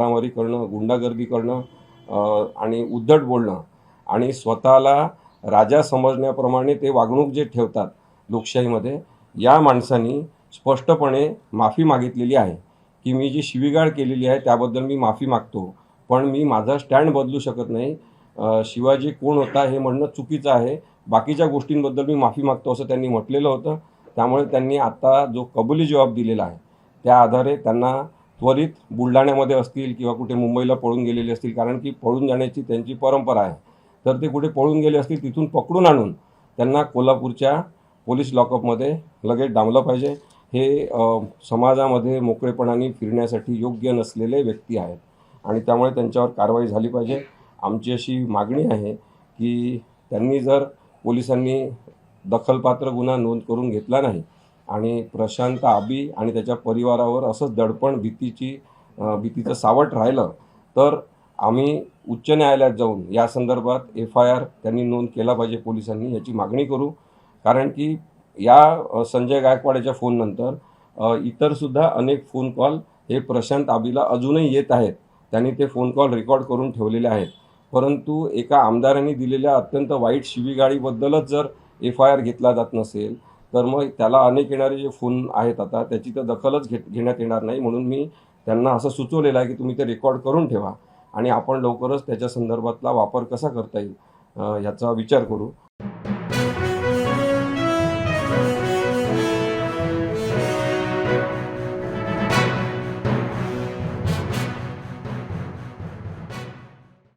मारामारी करणं, गुंडागर्दी करणं आणि उद्धट बोलणं आणि स्वतःला राजा समजण्याप्रमाणे ते वागणूक जे ठेवतात लोकशाहीमध्ये, या माणसांनी स्पष्टपणे माफी मागितलेली आहे की मी जी शिवीगाळ केलेली आहे त्याबद्दल मी माफी मागतो, पण मी माझा स्टँड बदलू शकत नाही. शिवाजी कोण होता हे म्हणणं चुकीचं आहे. बाकीच्या गोष्टींबद्दल मी माफी मागतो असं त्यांनी म्हटलेलं होतं. त्यामुळे त्यांनी आता जो कबुली जबाब दिलेला आहे त्या आधारे त्यांना त्वरित बुलढाण्यामध्ये असतील किंवा कुठे मुंबईला पळून गेलेले असतील, कारण की पळून जाण्याची त्यांची परंपरा आहे. तर ते कुठे पळून गेले असतील तिथून पकडून आणून त्यांना कोल्हापूरच्या पोलीस लॉकअपमध्ये लगेच डांबलं पाहिजे. हे समाजामध्ये मोकळेपणाने फिरण्यासाठी योग्य नसलेले व्यक्ती आहेत आणि त्यामुळे त्यांच्यावर कारवाई झाली पाहिजे. आमची अशी मागणी आहे की त्यांनी जर पोलिसांनी दखलपात्र गुन्हा नोंद करून घेतला नाही आणि प्रशांत आबी आणि त्याच्या परिवारावर असंच दडपण भीतीचं सावट राहिलं तर आम्ही उच्च न्यायालयात जाऊन या संदर्भात FIR त्यांनी नोंद केला पाहिजे पोलिसांनी, याची मागणी करू. कारण की या संजय गायकवाडच्या फोननंतर इतरसुद्धा अनेक फोन कॉल हे प्रशांत आबीला अजूनही येत आहेत. त्यांनी ते फोन कॉल रेकॉर्ड करून ठेवलेले आहेत. परंतु एका आमदारांनी दिलेल्या अत्यंत वाईट शिवीगाळीबद्दलच जर FIR घेतला जात नसेल तर मग त्याला अनेक येणारे जे फोन आहेत आता त्याची तर दखलच घेण्यात येणार नाही. म्हणून मी त्यांना असं सुचवलेलं आहे की तुम्ही ते रेकॉर्ड करून ठेवा आणि आपण लवकरच त्याच्या संदर्भातला वापर कसा करता येईल याचा विचार करू.